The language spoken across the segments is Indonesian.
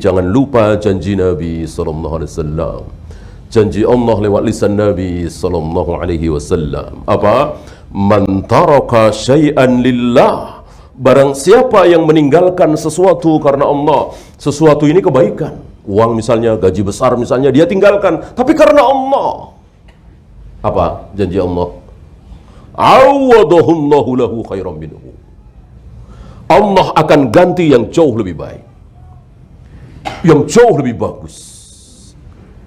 Jangan lupa janji Nabi sallallahu alaihi wasallam. Janji Allah lewat lisan Nabi sallallahu alaihi wasallam. Apa? Man taraka syai'an lillah. Barang siapa yang meninggalkan sesuatu karena Allah, sesuatu ini kebaikan. Uang misalnya, gaji besar misalnya, dia tinggalkan, tapi karena Allah. Apa janji Allah? Awadahullahu lahu khairan minhu. Allah akan ganti yang jauh lebih baik, yang jauh lebih bagus,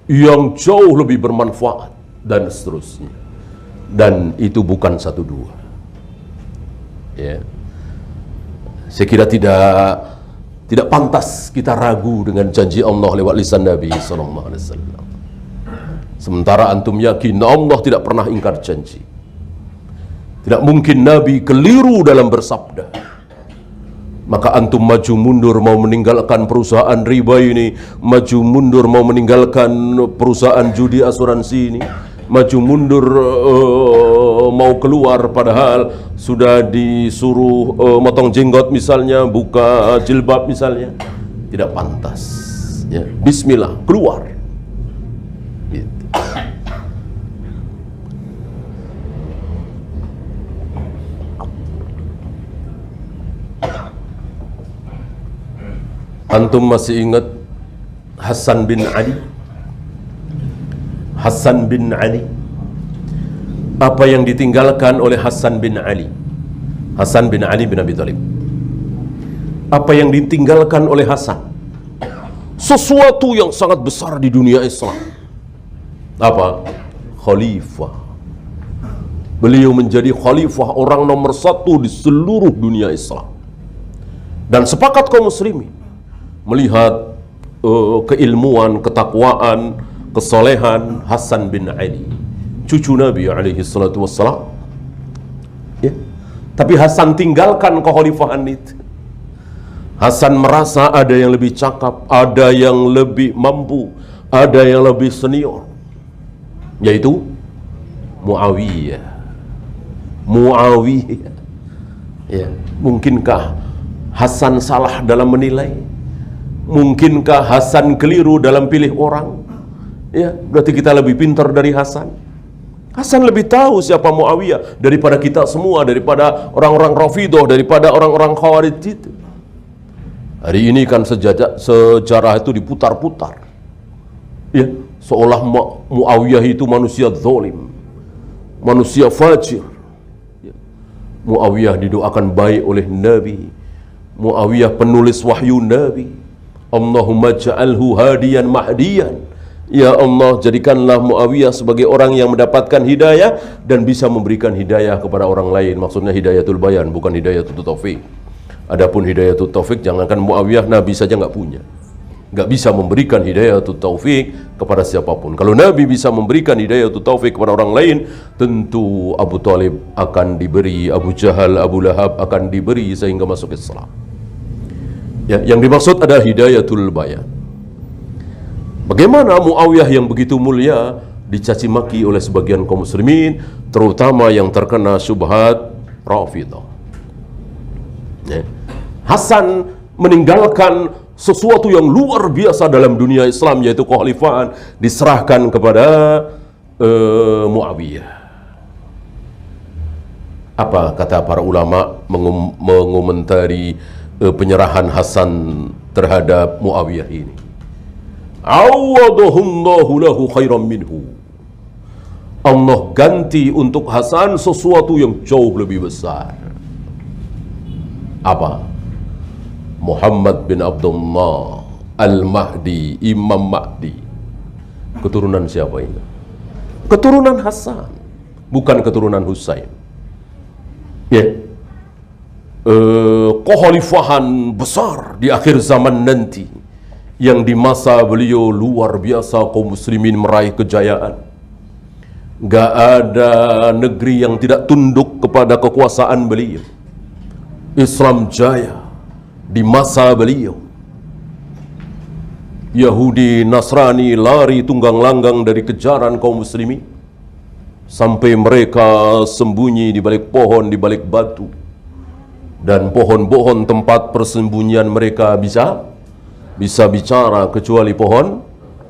yang jauh lebih bermanfaat, dan seterusnya. Dan itu bukan satu dua. Ya. Saya kira tidak pantas kita ragu dengan janji Allah lewat lisan Nabi sallallahu alaihi wasallam. Sementara antum yakin Allah tidak pernah ingkar janji. Tidak mungkin Nabi keliru dalam bersabda. Maka antum maju mundur mau meninggalkan perusahaan riba ini, maju mundur mau meninggalkan perusahaan judi asuransi ini, maju mundur mau keluar padahal sudah disuruh motong jenggot misalnya, buka jilbab misalnya, tidak pantas. Ya, bismillah, keluar. Gitu. Antum masih ingat Hasan bin Ali? Hasan bin Ali. Apa yang ditinggalkan oleh Hasan bin Ali? Hasan bin Ali bin Abi Thalib. Apa yang ditinggalkan oleh Hasan? Sesuatu yang sangat besar di dunia Islam. Apa? Khalifah. Beliau menjadi khalifah, orang nomor satu di seluruh dunia Islam. Dan sepakat kaum muslimin melihat keilmuan, ketakwaan, kesolehan Hasan bin Ali, cucu Nabi alaihi salatu wassalam. Ya. Tapi Hasan tinggalkan kekhalifahan itu. Hasan merasa ada yang lebih cakap, ada yang lebih mampu, ada yang lebih senior, yaitu Muawiyah. Muawiyah. Ya. Mungkinkah Hasan salah dalam menilai? Mungkinkah Hasan keliru dalam pilih orang? Ya, berarti kita lebih pintar dari Hasan. Hasan lebih tahu siapa Muawiyah daripada kita semua, daripada orang-orang Rafidhah, daripada orang-orang Khawarij itu. Hari ini kan sejarah itu diputar-putar. Ya, seolah Muawiyah itu manusia zalim, manusia fajir. Ya. Muawiyah didoakan baik oleh Nabi. Muawiyah penulis wahyu Nabi. Allahumma ja'alhu hadiyan mahdiyan. Ya Allah, jadikanlah Muawiyah sebagai orang yang mendapatkan hidayah dan bisa memberikan hidayah kepada orang lain. Maksudnya hidayatul bayan, bukan hidayatul taufik. Adapun hidayatul taufik, jangankan Muawiyah, Nabi saja nggak punya. Nggak bisa memberikan hidayatul taufik kepada siapapun. Kalau Nabi bisa memberikan hidayatul taufik kepada orang lain, tentu Abu Thalib akan diberi, Abu Jahal, Abu Lahab akan diberi sehingga masuk Islam. Ya, yang dimaksud adalah hidayatul bayan. Bagaimana Muawiyah yang begitu mulia dicaci maki oleh sebagian kaum muslimin, terutama yang terkena syubhat Rafidhah. Ya. Hasan meninggalkan sesuatu yang luar biasa dalam dunia Islam, yaitu kekhalifahan, diserahkan kepada Muawiyah. Apa kata para ulama mengomentari penyerahan Hasan terhadap Muawiyah ini? Awadahullahu lahu khairan minhu. Allah ganti untuk Hasan sesuatu yang jauh lebih besar. Apa? Muhammad bin Abdullah Al-Mahdi, Imam Mahdi. Keturunan siapa ini? Keturunan Hasan, bukan keturunan Husain. Ya. Kekhalifahan besar di akhir zaman nanti, yang di masa beliau luar biasa kaum muslimin meraih kejayaan. Gak ada negeri yang tidak tunduk kepada kekuasaan beliau. Islam jaya di masa beliau. Yahudi Nasrani lari tunggang langgang dari kejaran kaum muslimin, sampai mereka sembunyi di balik pohon, di balik batu. Dan pohon-pohon tempat persembunyian mereka bisa bisa bicara kecuali pohon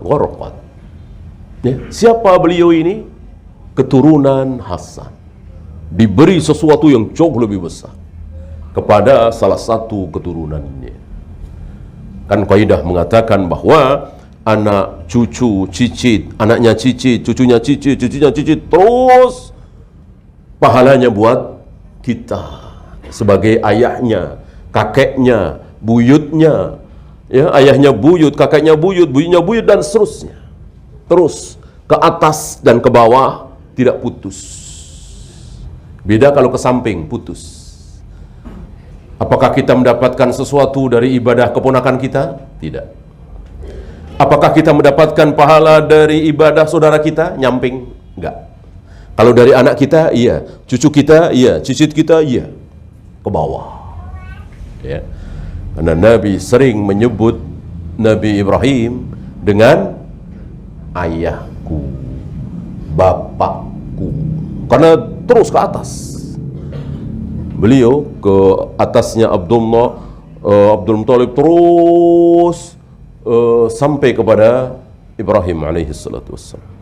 Gharqad. Ya, siapa beliau ini? Keturunan Hasan. Diberi sesuatu yang jauh lebih besar kepada salah satu keturunannya. Kan kaidah mengatakan bahwa anak, cucu, cicit, anaknya cicit, cucunya cicit, cucunya cicit, terus pahalanya buat kita sebagai ayahnya, kakeknya, buyutnya, ya, ayahnya buyut, kakeknya buyut, buyutnya buyut, dan seterusnya. Terus ke atas dan ke bawah tidak putus. Beda kalau ke samping, putus. Apakah kita mendapatkan sesuatu dari ibadah keponakan kita? Tidak. Apakah kita mendapatkan pahala dari ibadah saudara kita? Nyamping? Enggak. Kalau dari anak kita, iya. Cucu kita, iya. Cicit kita, iya. Ke bawah. Ya. Karena Nabi sering menyebut Nabi Ibrahim dengan ayahku, bapakku. Karena terus ke atas. Beliau ke atasnya Abdul Muthalib terus sampai kepada Ibrahim alaihi salatu wassalam.